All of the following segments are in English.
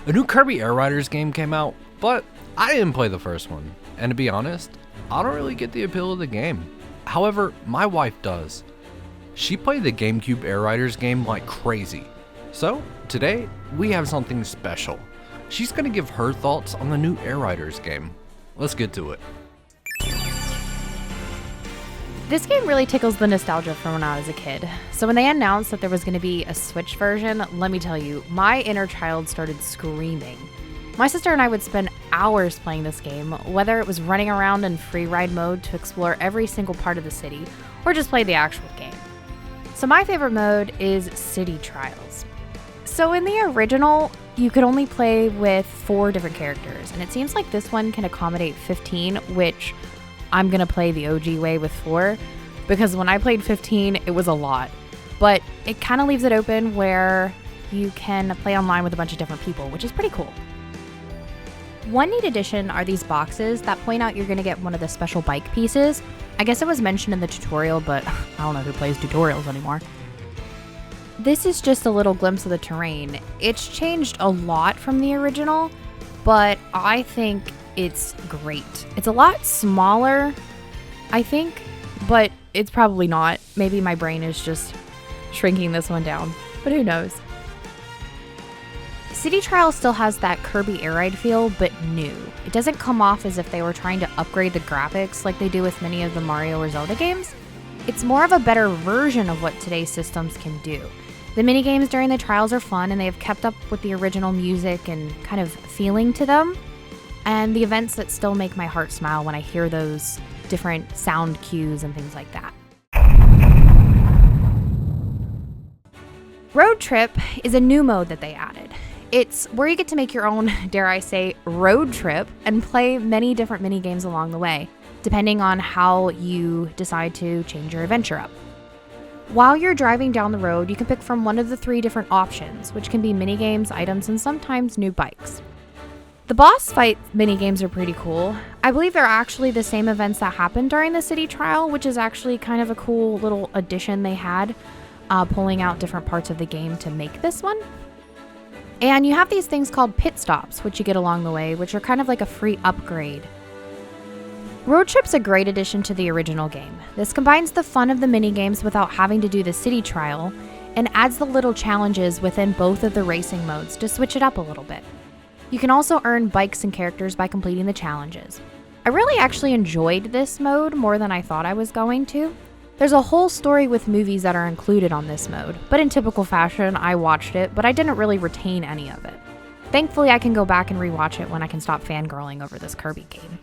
A new Kirby Air Riders game came out, but I didn't play the first one. And to be honest, I don't really get the appeal of the game. However, my wife does. She played the GameCube Air Riders game like crazy. So, today, we have something special. She's gonna give her thoughts on the new Air Riders game. Let's get to it. This game really tickles the nostalgia from when I was a kid. So when they announced that there was going to be a Switch version, let me tell you, my inner child started screaming. My sister and I would spend hours playing this game, whether it was running around in free ride mode to explore every single part of the city, or just play the actual game. So my favorite mode is City Trials. So in the original, you could only play with 4 different characters, and it seems like this one can accommodate 15, which I'm going to play the OG way with 4, because when I played 15, it was a lot. But it kind of leaves it open where you can play online with a bunch of different people, which is pretty cool. One neat addition are these boxes that point out you're going to get one of the special bike pieces. I guess it was mentioned in the tutorial, but I don't know who plays tutorials anymore. This is just a little glimpse of the terrain. It's changed a lot from the original, but I think it's great. It's a lot smaller, I think, but it's probably not. Maybe my brain is just shrinking this one down, but who knows. City Trial still has that Kirby Air Ride feel, but new. It doesn't come off as if they were trying to upgrade the graphics like they do with many of the Mario or Zelda games. It's more of a better version of what today's systems can do. The minigames during the trials are fun, and they have kept up with the original music and kind of feeling to them. And the events that still make my heart smile when I hear those different sound cues and things like that. Road Trip is a new mode that they added. It's where you get to make your own, dare I say, road trip and play many different mini games along the way, depending on how you decide to change your adventure up. While you're driving down the road, you can pick from one of the 3 different options, which can be mini games, items, and sometimes new bikes. The boss fight minigames are pretty cool. I believe they're actually the same events that happened during the city trial, which is actually kind of a cool little addition they had, pulling out different parts of the game to make this one. And you have these things called pit stops, which you get along the way, which are kind of like a free upgrade. Road Trip's a great addition to the original game. This combines the fun of the minigames without having to do the city trial, and adds the little challenges within both of the racing modes to switch it up a little bit. You can also earn bikes and characters by completing the challenges. I really actually enjoyed this mode more than I thought I was going to. There's a whole story with movies that are included on this mode, but in typical fashion, I watched it, but I didn't really retain any of it. Thankfully, I can go back and rewatch it when I can stop fangirling over this Kirby game.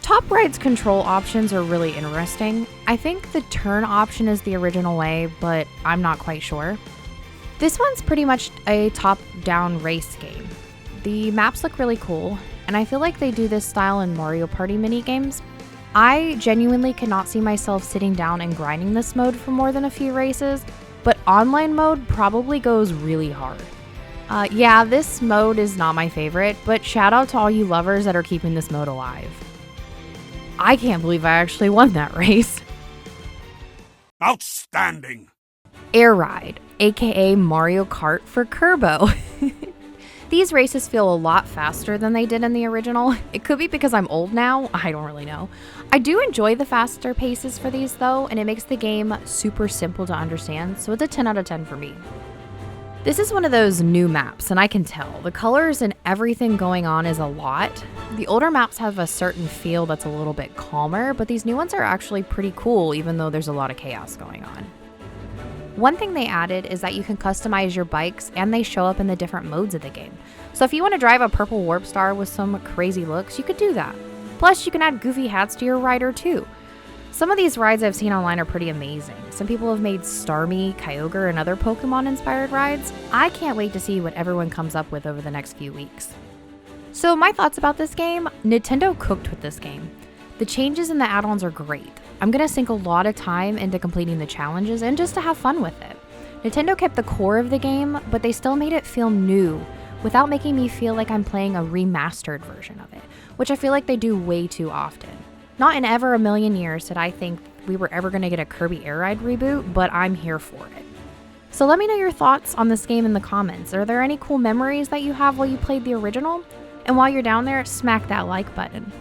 Top Ride's control options are really interesting. I think the turn option is the original way, but I'm not quite sure. This one's pretty much a top-down race game. The maps look really cool, and I feel like they do this style in Mario Party minigames. I genuinely cannot see myself sitting down and grinding this mode for more than a few races, but online mode probably goes really hard. Yeah, this mode is not my favorite, but shout out to all you lovers that are keeping this mode alive. I can't believe I actually won that race. Outstanding! Air Ride, aka Mario Kart for Kerbo. These races feel a lot faster than they did in the original. It could be because I'm old now, I don't really know. I do enjoy the faster paces for these though, and it makes the game super simple to understand, so it's a 10 out of 10 for me. This is one of those new maps, and I can tell. The colors and everything going on is a lot. The older maps have a certain feel that's a little bit calmer, but these new ones are actually pretty cool, even though there's a lot of chaos going on. One thing they added is that you can customize your bikes, and they show up in the different modes of the game. So if you want to drive a purple Warp Star with some crazy looks, you could do that. Plus, you can add goofy hats to your rider too. Some of these rides I've seen online are pretty amazing. Some people have made Starmie, Kyogre, and other Pokemon-inspired rides. I can't wait to see what everyone comes up with over the next few weeks. So my thoughts about this game, Nintendo cooked with this game. The changes and the add-ons are great. I'm going to sink a lot of time into completing the challenges and just to have fun with it. Nintendo kept the core of the game, but they still made it feel new without making me feel like I'm playing a remastered version of it, which I feel like they do way too often. Not in ever a million years did I think we were ever going to get a Kirby Air Ride reboot, but I'm here for it. So let me know your thoughts on this game in the comments. Are there any cool memories that you have while you played the original? And while you're down there, smack that like button.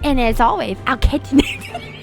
And as always, I'll catch you next time.